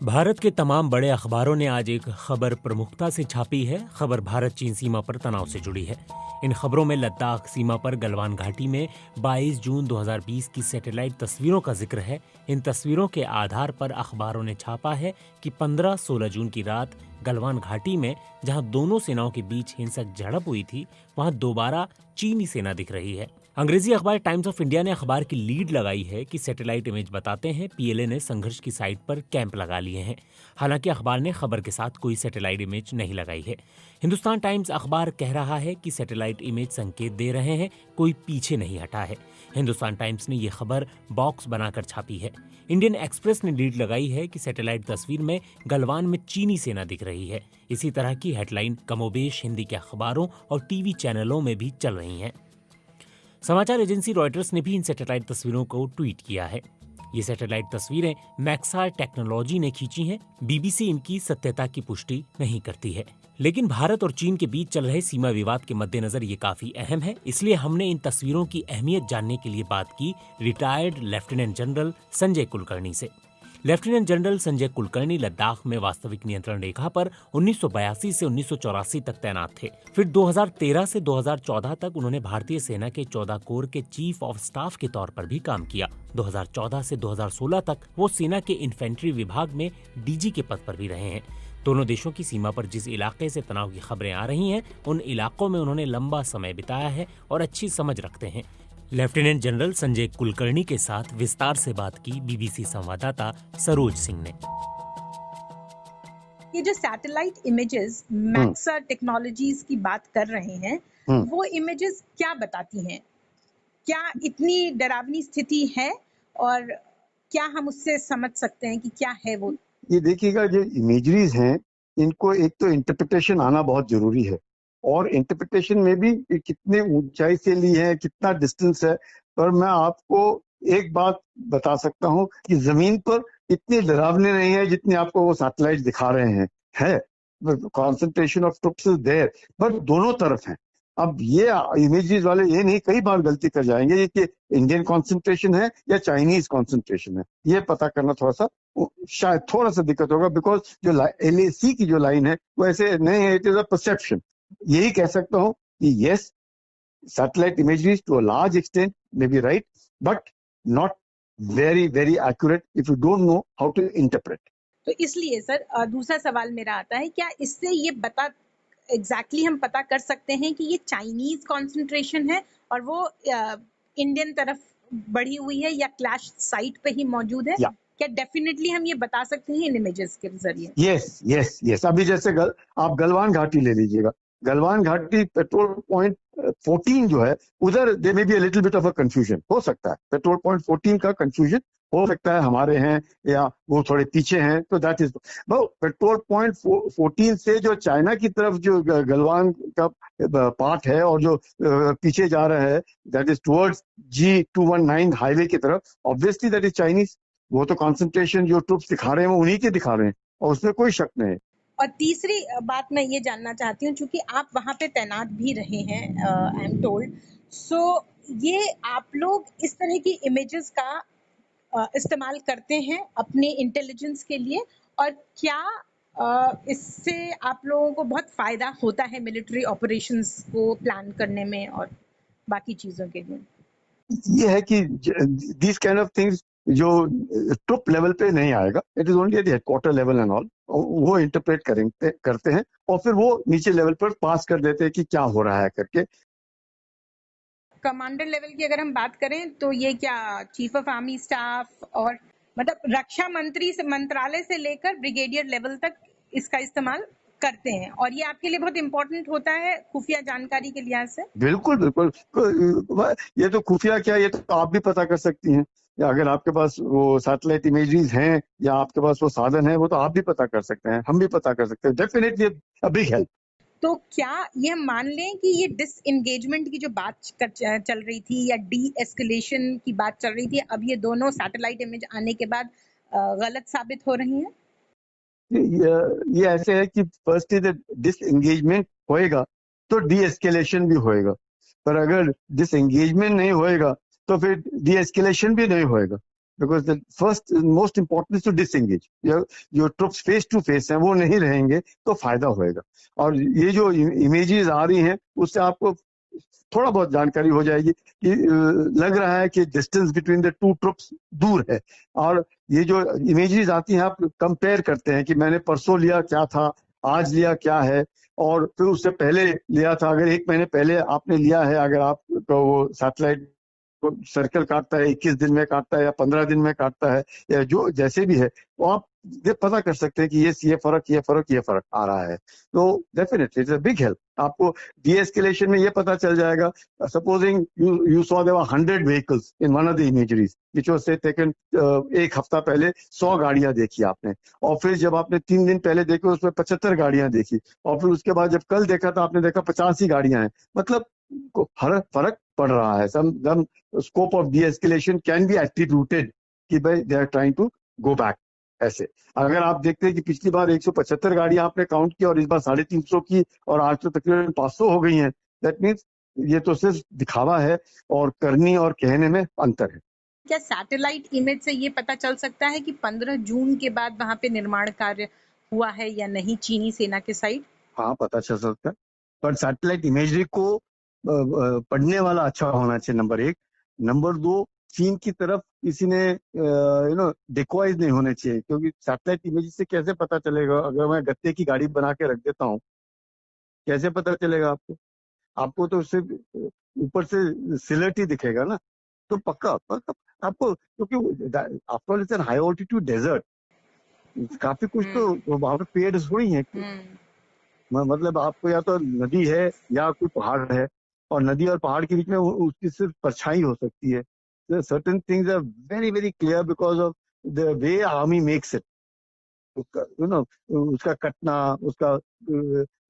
भारत के तमाम बड़े अखबारों ने आज एक खबर प्रमुखता से छापी है। खबर भारत चीन सीमा पर तनाव से जुड़ी है। इन खबरों में लद्दाख सीमा पर गलवान घाटी में 22 जून 2020 की सैटेलाइट तस्वीरों का जिक्र है। इन तस्वीरों के आधार पर अखबारों ने छापा है कि 15-16 जून की रात गलवान घाटी में जहां दोनों सेनाओं के बीच हिंसक झड़प हुई थी, वहां दोबारा चीनी सेना दिख रही है। अंग्रेजी अखबार टाइम्स ऑफ इंडिया ने अखबार की लीड लगाई है कि सैटेलाइट इमेज बताते हैं पीएलए ने संघर्ष की साइट पर कैंप लगा लिए हैं। हालांकि अखबार ने खबर के साथ कोई सैटेलाइट इमेज नहीं लगाई है। हिंदुस्तान टाइम्स अखबार कह रहा है कि सैटेलाइट इमेज संकेत दे रहे हैं कोई पीछे नहीं हटा है। हिंदुस्तान टाइम्स ने यह खबर बॉक्स बनाकर छापी है। इंडियन एक्सप्रेस ने लीड लगाई है कि सैटेलाइट तस्वीर में गलवान में चीनी सेना दिख रही है। इसी तरह की हेडलाइन कमोबेश हिंदी के अखबारों और टीवी चैनलों में भी चल रही हैं। समाचार एजेंसी रॉयटर्स ने भी इन सैटेलाइट तस्वीरों को ट्वीट किया है। ये सैटेलाइट तस्वीरें मैक्सार टेक्नोलॉजी ने खींची हैं। बीबीसी इनकी सत्यता की पुष्टि नहीं करती है। लेकिन भारत और चीन के बीच चल रहे सीमा विवाद के मद्देनजर ये काफी अहम है, इसलिए हमने इन तस्वीरों की अहमियत जानने के लिए बात की retired lieutenant general Sanjay Kulkarni से। लेफ्टिनेंट जनरल संजय कुलकर्णी लद्दाख में वास्तविक नियंत्रण रेखा पर 1982 से 1984 तक तैनात थे। फिर 2013 से 2014 तक उन्होंने भारतीय सेना के 14 कोर के चीफ ऑफ स्टाफ के तौर पर भी काम किया। 2014 से 2016 तक वो सेना के इन्फेंट्री विभाग में डीजी के पद पर भी रहे हैं। दोनों देशों की सीमा पर जिस इलाके से तनाव की खबरें आ रही हैं, उन इलाकों में उन्होंने लंबा समय बिताया है और अच्छी समझ रखते हैं। लेफ्टिनेंट जनरल संजय कुलकर्णी के साथ विस्तार से बात की बीबीसी संवाददाता सरोज सिंह ने। ये जो सैटेलाइट इमेजेस मैक्सा टेक्नोलॉजीज की बात कर रहे हैं, वो इमेजेस क्या बताती हैं? क्या इतनी डरावनी स्थिति है और क्या हम उससे समझ सकते हैं कि क्या है वो? ये देखिएगा, जो इमेजरीज हैं इनको एक तो इंटरप्रिटेशन आना बहुत जरूरी है, और इंटरप्रिटेशन में भी कितने ऊंचाई से ली है, कितना डिस्टेंस है। पर मैं आपको एक बात बता सकता हूं कि जमीन पर इतने डरावने नहीं है जितने आपको वो सैटेलाइट दिखा रहे हैं। है concentration of troops is there, but दोनों तरफ है। अब ये इमेजेस वाले ये नहीं कई बार गलती कर जाएंगे ये कि इंडियन कॉन्सेंट्रेशन है या चाइनीज कॉन्सेंट्रेशन है। ये पता करना थोड़ा सा शायद थोड़ा सा दिक्कत होगा, बिकॉज जो LAC की जो लाइन है वो ऐसे नहीं है, इट इज अ परसेप्शन। यही कह सकता हूं कि yes, satellite imageries to a large extent may be right, but not very very accurate if you don't know how to interpret. तो इसलिए सर दूसरा सवाल मेरा आता है, क्या इससे ये एग्जैक्टली हम पता कर सकते हैं कि ये चाइनीज कॉन्सेंट्रेशन है और वो इंडियन तरफ बढ़ी हुई है या क्लैश साइट पे ही मौजूद है? क्या डेफिनेटली हम ये बता सकते हैं इन इमेजेस के जरिए? Yes yes yes. अभी जैसे आप गलवान घाटी ले लीजिएगा। गलवान घाटी पेट्रोल पॉइंट 14 जो है उधर दे में भी little bit of a confusion हो सकता है। पेट्रोल पॉइंट 14 का कंफ्यूजन हो सकता है हमारे हैं या वो थोड़े पीछे हैं, तो दैट इज पेट्रोल पॉइंट 14 से जो चाइना की तरफ जो गलवान का पार्ट है और जो पीछे जा रहा है, that is towards G219 highway की तरफ, ऑब्वियसली दैट इज चाइनीज। वो तो कॉन्सेंट्रेशन जो ट्रुप्स दिखा रहे हैं वो उन्हीं के दिखा रहे हैं और उसमें कोई शक नहीं है। और तीसरी बात मैं ये जानना चाहती हूँ, क्योंकि आप वहां पे तैनात भी रहे हैं, आई एम टोल्ड, सो ये आप लोग इस तरह की इमेजेस का इस्तेमाल करते हैं अपने इंटेलिजेंस के लिए, और क्या इससे आप लोगों को बहुत फायदा होता है मिलिट्री ऑपरेशंस को प्लान करने में और बाकी चीजों के लिए? ये है कि दिस काइंड ऑफ थिंग्स जो ट्रुप लेवल पे नहीं आएगा, it is only at the headquarter level and all, वो इंटरप्रेट करते हैं और फिर वो नीचे लेवल पर पास कर देते हैं कि क्या हो रहा है करके। कमांडर लेवल की अगर हम बात करें तो ये क्या चीफ ऑफ आर्मी स्टाफ और मतलब रक्षा मंत्री से मंत्रालय से लेकर ब्रिगेडियर लेवल तक इसका इस्तेमाल करते हैं, और ये आपके लिए बहुत इंपॉर्टेंट होता है खुफिया जानकारी के लिहाज से? बिल्कुल बिल्कुल। ये तो खुफिया क्या, ये तो आप भी पता कर सकती हैं। या अगर आपके पास वो सैटेलाइट इमेजरीज हैं या आपके पास वो साधन है, वो तो आप भी पता कर सकते हैं, हम भी पता कर सकते हैं। Definitely a big help. तो क्या ये हम मान लें कि ये डिसएंगेजमेंट की जो बात चल रही थी या डी एस्केलेशन की बात चल रही थी, अब ये दोनों सैटेलाइट इमेज आने के बाद गलत साबित हो रही हैं? ये ऐसे है कि फर्स्ट इज डिसएंगेजमेंट होएगा तो डी एस्केलेशन भी होएगा, पर अगर डिसएंगेजमेंट नहीं होएगा तो फिर डी एस्केलेशन भी नहीं होएगा। Because the first most important is to disengage. जो ट्रुप्स फेस टू फेस हैं वो नहीं रहेंगे तो फायदा होएगा। और ये जो इमेजेस आ रही हैं उससे आपको थोड़ा बहुत जानकारी हो जाएगी कि लग रहा है कि distance between the two troops दूर है। और ये जो इमेजेस आती हैं आप कंपेयर करते हैं कि मैंने परसों लिया क्या था, आज लिया क्या है, और फिर उससे पहले लिया था, अगर 1 महीने पहले आपने लिया है, अगर आप तो वो सैटेलाइट सर्कल काटता है 21 दिन में काटता है या 15 दिन में काटता है या जो जैसे भी है, तो आप ये पता कर सकते हैं कि ये फर्क आ रहा है। तो definitely it's a big help. आपको डी-एस्केलेशन में ये पता चल जाएगा। Supposing you saw there were 100 vehicles in one of the imageries which was say taken, एक हफ्ता पहले 100 गाड़ियां देखी आपने, और फिर जब आपने 3 दिन पहले देखी उसमें 75 गाड़ियां देखी, और फिर उसके बाद जब कल देखा तो आपने देखा 85 ही गाड़ियां हैं। मतलब फर्क पड़ रहा है। Some scope of de-escalation can be attributed कि भाई they are trying to go back. ऐसे अगर आप देखते हैं कि पिछली बार 175 गाड़ियां आपने काउंट की और इस बार 350 की और आज तो तकरीबन 500 हो गई हैं, दैट मीन्स ये तो सिर्फ दिखावा है और करनी और कहने में अंतर है। क्या सैटेलाइट इमेज से ये पता चल सकता है कि 15 जून के बाद वहां पे निर्माण कार्य हुआ है या नहीं चीनी सेना के साइड? हाँ, पता चल सकता है, पर सैटेलाइट इमेजरी को पढ़ने वाला अच्छा होना चाहिए, नंबर 1। नंबर 2, चीन की तरफ किसी ने डिकॉइज नहीं होने चाहिए, क्योंकि सैटेलाइट इमेज से कैसे पता चलेगा? अगर मैं गत्ते की गाड़ी बना के रख देता हूँ, कैसे पता चलेगा आपको? आपको तो सिर्फ ऊपर से सिलट ही दिखेगा ना, तो पक्का आपको, क्योंकि after it's an high altitude desert, काफी कुछ तो वहां पे पेड़ थोड़ी है। मतलब आपको या तो नदी है या कोई पहाड़ है, और नदी और पहाड़ के बीच में उसकी सिर्फ परछाई हो सकती है। Certain things are very very clear because of the way army makes it. उसका कटना, उसका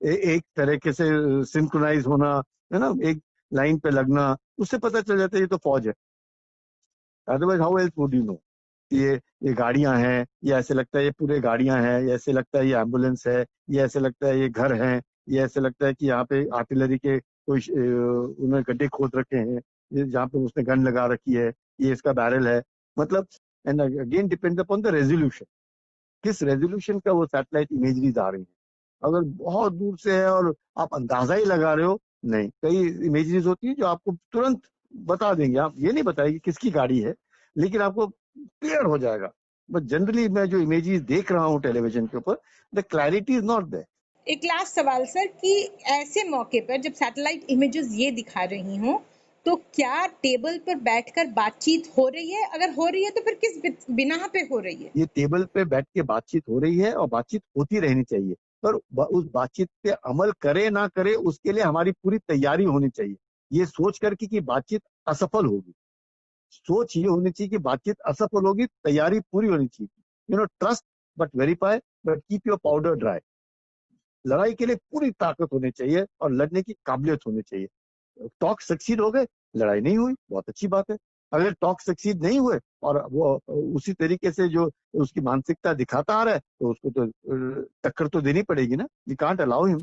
एक तरीके से सिंक्रोनाइज होना, है ना, एक लाइन पे लगना, उससे पता चल जाता है ये तो फौज है। Otherwise how else would you know? ये गाड़ियां हैं, ये ऐसे लगता है ये पूरे गाड़ियां हैं, ये ऐसे लगता है ये एम्बुलेंस है, ये ऐसे लगता है ये घर है, ये ऐसे लगता है कि यहाँ पे आर्टिलरी के कोई उन्होंने गड्ढे खोद रखे हैं, ये जहाँ पे उसने गन लगा रखी है, ये इसका बैरल है। मतलब and again depends upon the resolution, किस रेजोल्यूशन का वो सैटेलाइट इमेजरीज आ रही है। अगर बहुत दूर से है और आप अंदाजा ही लगा रहे हो, नहीं, कई इमेजरीज होती है जो आपको तुरंत बता देंगे, आप ये नहीं बताएगी किसकी गाड़ी है, लेकिन आपको क्लियर हो जाएगा। बट जनरली मैं जो इमेजेस देख रहा हूँ टेलीविजन के ऊपर, the clarity is not there. एक लास्ट सवाल सर कि ऐसे मौके पर जब सैटेलाइट इमेजेस ये दिखा रही हों तो क्या टेबल पर बैठकर बातचीत हो रही है? अगर हो रही है तो फिर किस बिना पे हो रही है? ये टेबल पे बैठ के बातचीत हो रही है और बातचीत होती रहनी चाहिए, पर उस बातचीत पे अमल करे ना करे उसके लिए हमारी पूरी तैयारी होनी चाहिए। ये सोच करके कि बातचीत असफल होगी, सोच ये होनी चाहिए कि बातचीत असफल होगी, तैयारी पूरी होनी चाहिए। Trust but verify but keep your powder dry. लड़ाई के लिए पूरी ताकत होनी चाहिए और लड़ने की काबिलियत होनी चाहिए। टॉक सक्सीड हो गए, लड़ाई नहीं हुई, बहुत अच्छी बात है। अगर टॉक सक्सीड नहीं हुए और वो उसी तरीके से जो उसकी मानसिकता दिखाता आ रहा है, तो उसको तो टक्कर तो देनी पड़ेगी ना। We can't allow him.